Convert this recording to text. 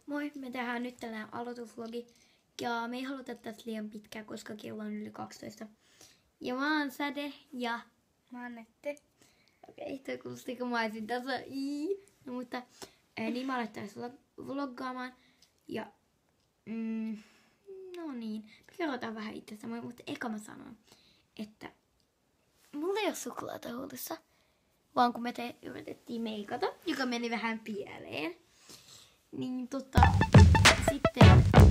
Moi, me tehdään nyt tällainen aloitusvlogi. Ja me ei haluta tästä liian pitkää, koska kello on yli 12. Ja mä oon Säde ja... Mä oon Nette. Okei, toi kuulosti, kun mä olisin tässä. No, mutta niin mä alettaisiin vloggaamaan. Ja... no niin, me kerrotaan vähän itsestämme, mutta eka mä sanon, että... Mulla ei ole suklaata huulissa. Vaan kun me yritettiin meikata, joka meni vähän pieleen. Niin sitten